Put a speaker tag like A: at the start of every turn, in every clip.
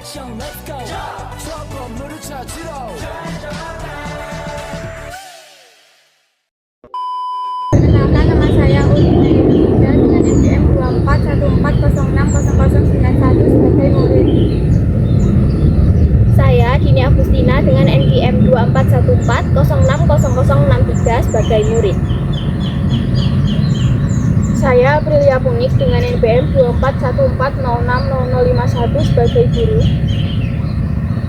A: 액션 let's go 저 건물을 찾으러
B: Perkenalkan, nama saya Ulina Yunida dengan NPM 2414060091 sebagai murid. Saya Dini Agustina dengan NPM 2414060063 sebagai murid. Saya Aprilia Punik dengan NPM 2414060051 sebagai guru.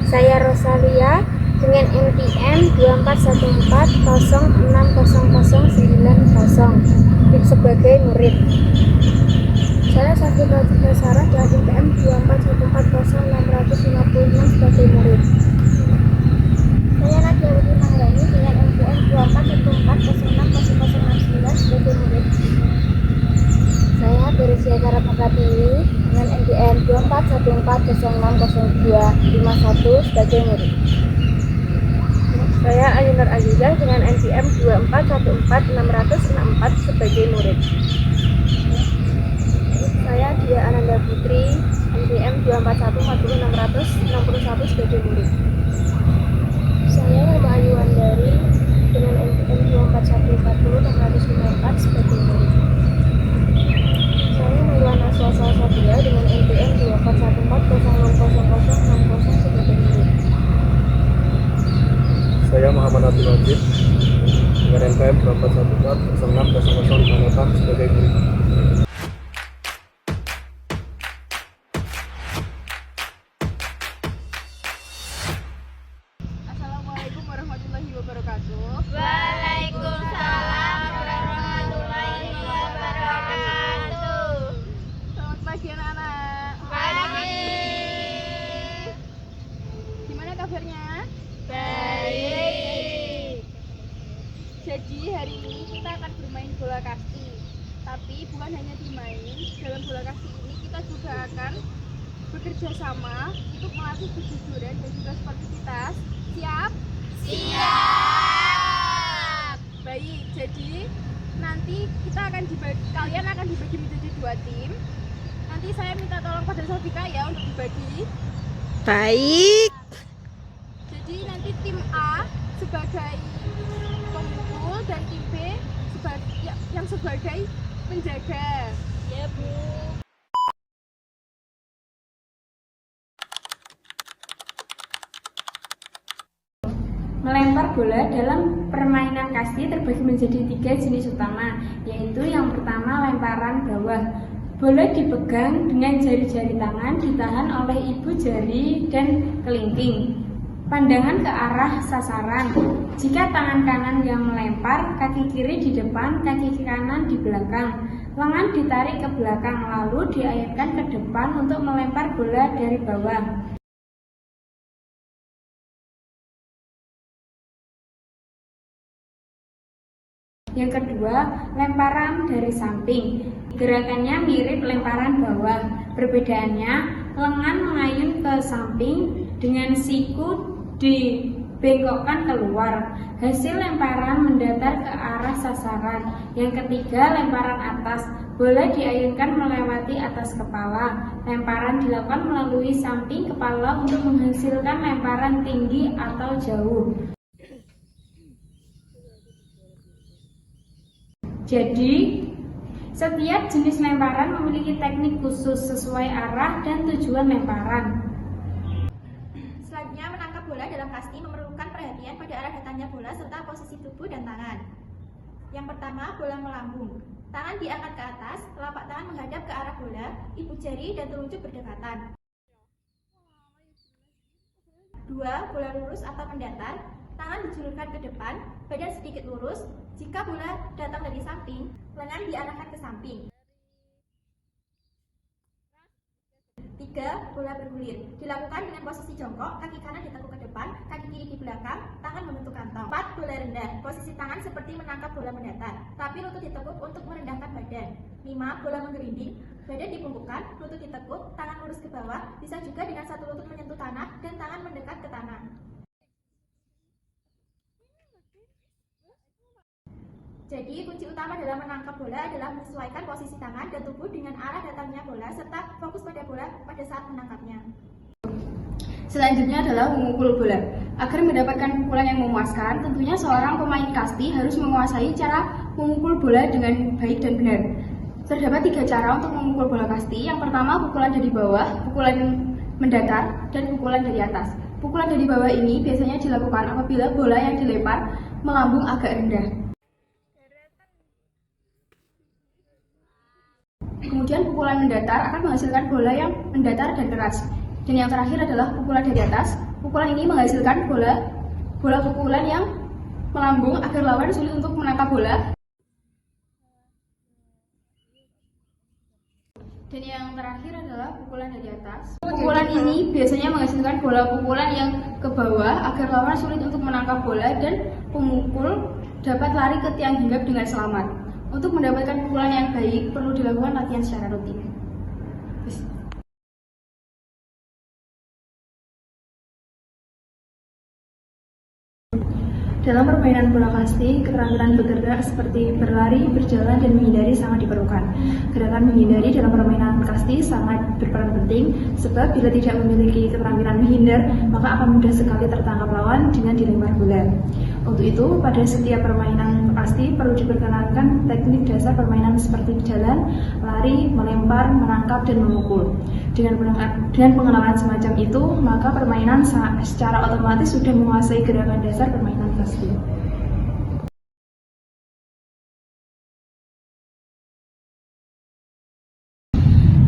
B: Saya Rosalia dengan NPM 2414060090 sebagai murid. Saya Safira Sarah dengan NPM 24140656 sebagai murid. Saya Nadia Wati Maharani dengan NPM 2414060069 sebagai murid. Saya Beresia Karapakatiwi dengan NPM 2414060251 sebagai murid. Saya Ayunar Azizah dengan NPM 24146064 sebagai murid. Saya Dia Ananda Putri NPM 24140661 sebagai murid. Saya Rama Ayu Wandari dengan NPM 24140654 sebagai murid. Saya Maulana Swasa Satria dengan NPM 2414060060 sebagai murid.
C: Saya Muhammad Abdul Wajid dengan NPM 2414060056 sebagai murid.
D: Assalamualaikum warahmatullahi wabarakatuh.
B: Waalaikumsalam warahmatullahi wabarakatuh.
D: Selamat pagi anak-anak.
B: Pagi.
D: Gimana kabarnya?
B: Baik.
D: Jadi hari ini kita akan bermain bola kasti. Tapi bukan hanya bermain, dalam bola kasti ini kita juga akan bekerja sama untuk melatih kejujuran dan juga sportivitas. Siap?
B: Siap.
D: Baik, jadi nanti kalian akan dibagi menjadi 2 tim. Nanti saya minta tolong pada Safika ya untuk dibagi.
E: Baik.
D: Jadi nanti tim A sebagai pemukul dan tim B yang sebagai penjaga.
B: Ya, Bu.
F: Melempar bola dalam permainan kasti terbagi menjadi 3 jenis utama, yaitu yang pertama lemparan bawah. Bola dipegang dengan jari-jari tangan, ditahan oleh ibu jari dan kelingking. Pandangan ke arah sasaran. Jika tangan kanan yang melempar, kaki kiri di depan, kaki kanan di belakang. Lengan ditarik ke belakang, lalu diayunkan ke depan untuk melempar bola dari bawah. Yang kedua, lemparan dari samping. Gerakannya mirip lemparan bawah. Perbedaannya, lengan mengayun ke samping dengan siku dibengkokkan keluar. Hasil lemparan mendatar ke arah sasaran. Yang ketiga, lemparan atas. Bola diayunkan melewati atas kepala. Lemparan dilakukan melalui samping kepala untuk menghasilkan lemparan tinggi atau jauh. Jadi, setiap jenis lemparan memiliki teknik khusus sesuai arah dan tujuan lemparan.
B: Selanjutnya, menangkap bola dalam kasti memerlukan perhatian pada arah datangnya bola serta posisi tubuh dan tangan. Yang pertama, bola melambung. Tangan diangkat ke atas, telapak tangan menghadap ke arah bola, ibu jari dan telunjuk berdekatan. 2. Bola lurus atau mendatar. Tangan dijulurkan ke depan, badan sedikit lurus. Jika bola datang dari samping, lengan diarahkan ke samping. 3. Bola bergulir. Dilakukan dengan posisi jongkok, kaki kanan ditekuk ke depan, kaki kiri di belakang, tangan membentuk kantong. 4. Bola rendah. Posisi tangan seperti menangkap bola mendatar, tapi lutut ditekuk untuk merendahkan badan. 5. Bola menggelinding. Badan dibungkukkan, lutut ditekuk, tangan lurus ke bawah, bisa juga dengan satu lutut menyentuh tanah dan tangan mendekat ke tanah. Jadi, kunci utama dalam menangkap bola adalah menyesuaikan posisi tangan dan tubuh dengan arah datangnya bola serta fokus pada bola pada saat menangkapnya.
D: Selanjutnya adalah memukul bola. Agar mendapatkan pukulan yang memuaskan, tentunya seorang pemain kasti harus menguasai cara memukul bola dengan baik dan benar. Terdapat 3 cara untuk memukul bola kasti. Yang pertama, pukulan dari bawah, pukulan mendatar, dan pukulan dari atas. Pukulan dari bawah ini biasanya dilakukan apabila bola yang dilempar melambung agak rendah. Kemudian pukulan mendatar akan menghasilkan bola yang mendatar dan keras. Dan yang terakhir adalah pukulan dari atas. Pukulan ini menghasilkan bola pukulan yang melambung agar lawan sulit untuk menangkap bola. Dan yang terakhir adalah pukulan dari atas. Pukulan ini biasanya menghasilkan bola pukulan yang ke bawah agar lawan sulit untuk menangkap bola dan pemukul dapat lari ke tiang hinggap dengan selamat. Untuk mendapatkan pukulan yang baik, perlu dilakukan latihan secara rutin.
G: Dalam permainan bola kasti, keterampilan bergerak seperti berlari, berjalan, dan menghindari sangat diperlukan. Gerakan menghindari dalam permainan kasti sangat berperan penting, sebab bila tidak memiliki keterampilan menghindar, maka akan mudah sekali tertangkap lawan dengan dilempar bola. Untuk itu, pada setiap permainan kasti perlu diperkenalkan teknik dasar permainan seperti jalan, lari, melempar, menangkap, dan memukul. Dengan pengenalan semacam itu, maka permainan secara otomatis sudah menguasai gerakan dasar permainan kasti.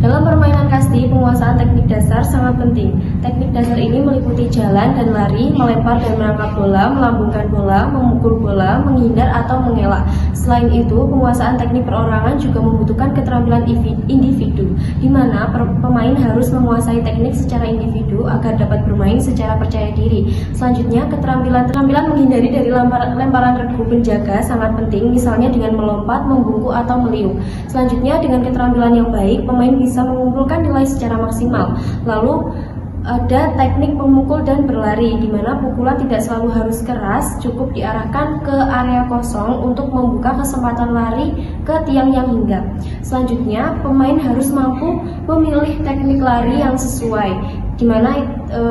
H: Dalam permainan kasti, penguasaan teknik dasar sangat penting. Teknik dasar ini meliputi jalan dan lari, melempar dan menangkap bola, melambungkan bola, memukul bola, menghindar atau mengelak. Selain itu, penguasaan teknik perorangan juga membutuhkan keterampilan individu, di mana pemain harus menguasai teknik secara individu agar dapat bermain secara percaya diri. Selanjutnya, keterampilan menghindari dari lemparan regu penjaga sangat penting, misalnya dengan melompat, membungkuk, atau meliuk. Selanjutnya, dengan keterampilan yang baik, pemain bisa mengumpulkan nilai secara maksimal. Lalu ada teknik memukul dan berlari, di mana pukulan tidak selalu harus keras, cukup diarahkan ke area kosong untuk membuka kesempatan lari ke tiang yang hinggap. Selanjutnya, pemain harus mampu memilih teknik lari yang sesuai, di mana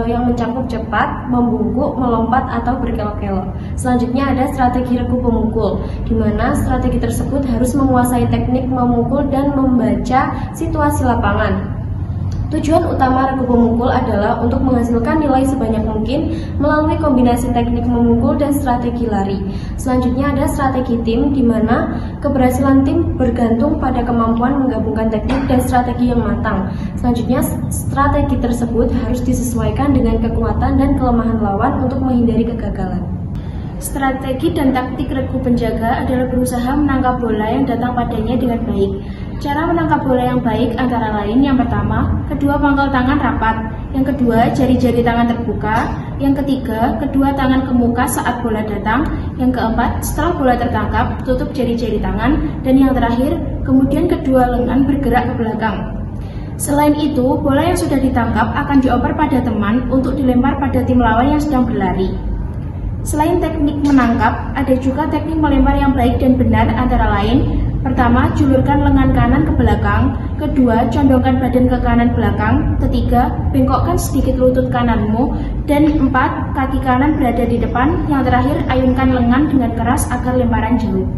H: yang mencakup cepat, membungkuk, melompat, atau berkelok-kelok. Selanjutnya ada strategi regu pemukul, di mana strategi tersebut harus menguasai teknik memukul dan membaca situasi lapangan. Tujuan utama regu pemukul adalah untuk menghasilkan nilai sebanyak mungkin melalui kombinasi teknik memukul dan strategi lari. Selanjutnya ada strategi tim, di mana keberhasilan tim bergantung pada kemampuan menggabungkan teknik dan strategi yang matang. Selanjutnya, strategi tersebut harus disesuaikan dengan kekuatan dan kelemahan lawan untuk menghindari kegagalan.
G: Strategi dan taktik regu penjaga adalah berusaha menangkap bola yang datang padanya dengan baik. Cara menangkap bola yang baik antara lain: yang pertama, kedua pangkal tangan rapat; yang kedua, jari-jari tangan terbuka; yang ketiga, kedua tangan ke muka saat bola datang; yang keempat, setelah bola tertangkap, tutup jari-jari tangan; dan yang terakhir, kemudian kedua lengan bergerak ke belakang. Selain itu, bola yang sudah ditangkap akan dioper pada teman untuk dilempar pada tim lawan yang sedang berlari. Selain teknik menangkap, ada juga teknik melempar yang baik dan benar, antara lain: pertama, julurkan lengan kanan ke belakang; kedua, condongkan badan ke kanan belakang; ketiga, bengkokkan sedikit lutut kananmu; dan empat, kaki kanan berada di depan; yang terakhir, ayunkan lengan dengan keras agar lemparan jauh.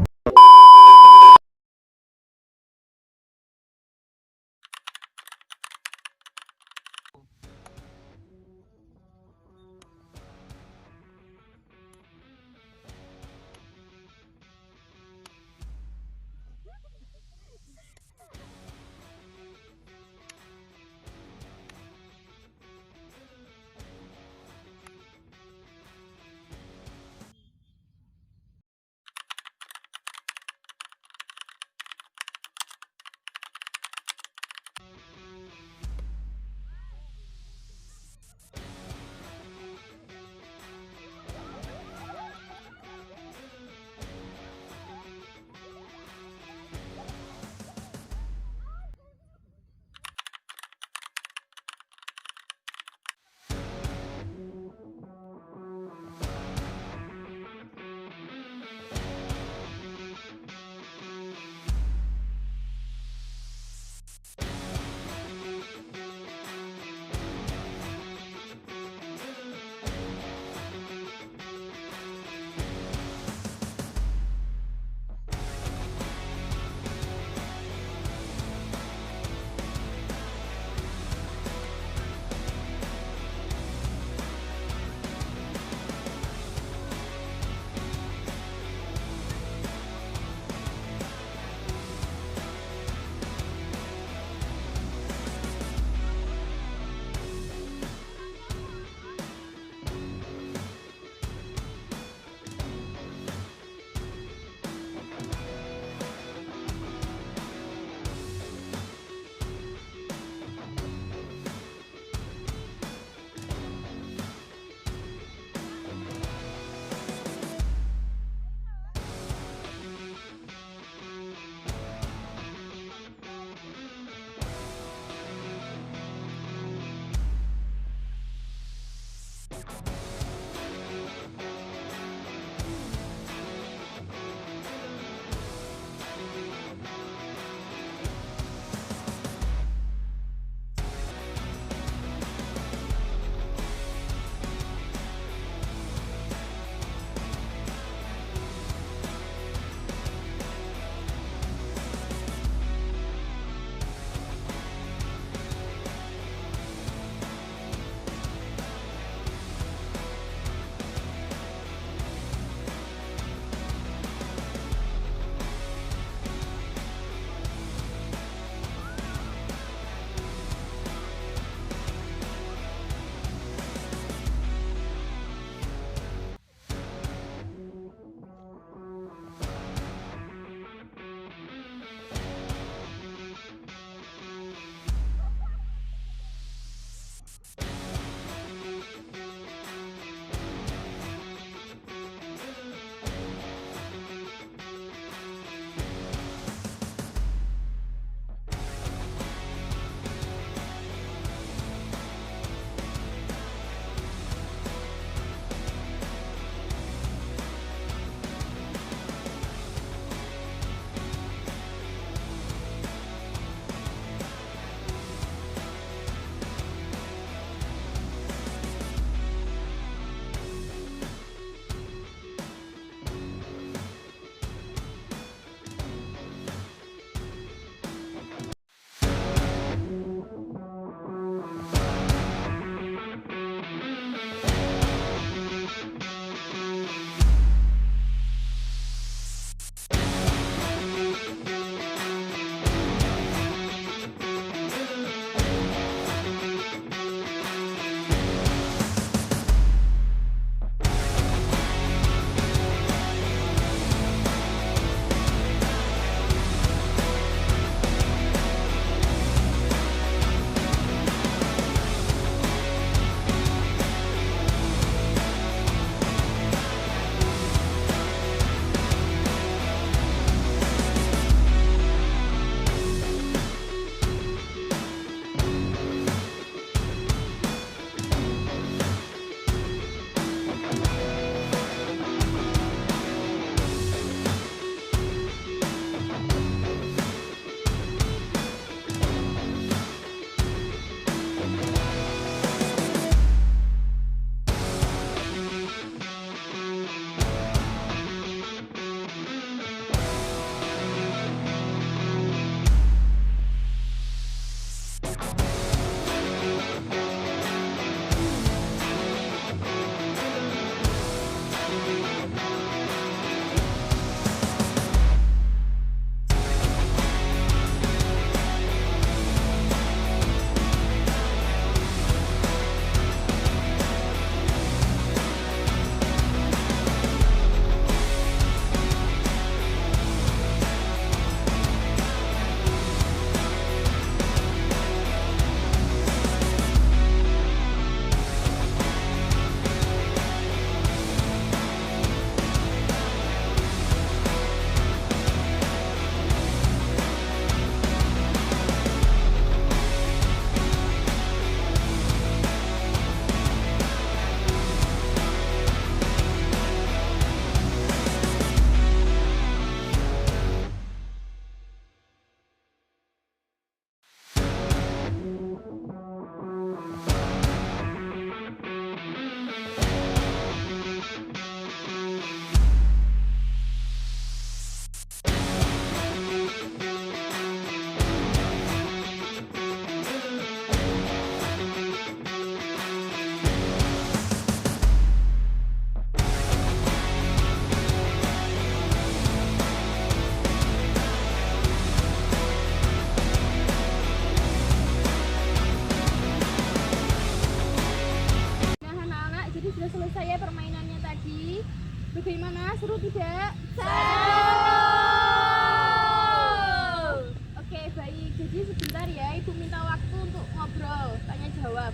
D: Bagaimana? Seru tidak? Oke, baik. Jadi sebentar ya, Ibu minta waktu untuk ngobrol, tanya jawab.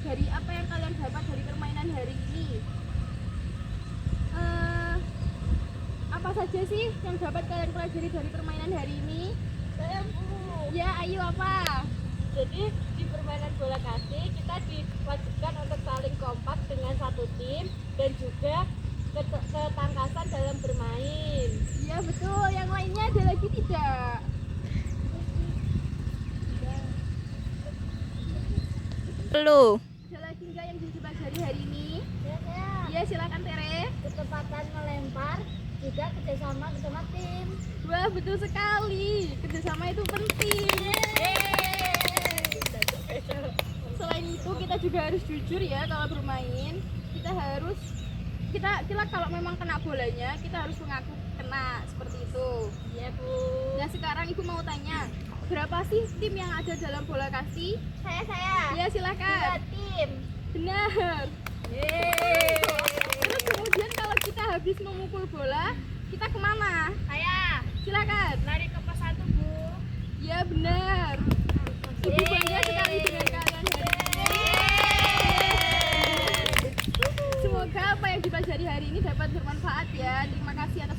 D: Dari apa yang kalian dapat dari permainan hari ini? Apa saja sih yang dapat kalian pelajari dari permainan hari ini? Ya, ayo apa?
I: Jadi di permainan bola kasti kita diwajibkan untuk saling kompak dengan satu tim dan juga ketangkasan dalam bermain.
D: Iya betul, yang lainnya ada lagi tidak?
E: Lu.
D: Ada lagi enggak yang dipelajari hari ini? Iya, silakan Tere.
I: Ketepatan melempar juga kerjasama bersama tim.
D: Wah, betul sekali. Kerjasama itu penting. Selain itu kita juga harus jujur ya kalau bermain. Kita kalau memang kena bolanya, kita harus mengaku kena seperti itu.
I: Iya, Bu.
D: Nah, sekarang Ibu mau tanya, berapa sih tim yang ada dalam bola kasti?
I: Saya.
D: Ya, silakan.
I: 2 tim.
D: Benar. Terus kemudian kalau kita habis memukul bola, kita kemana?
I: Saya
D: Silakan.
I: lari ke pos 1, Bu.
D: Ya benar. Ibu bangga sekali dengan kalian hari ini. Semoga apa yang dipelajari hari ini dapat bermanfaat ya. Terima kasih atas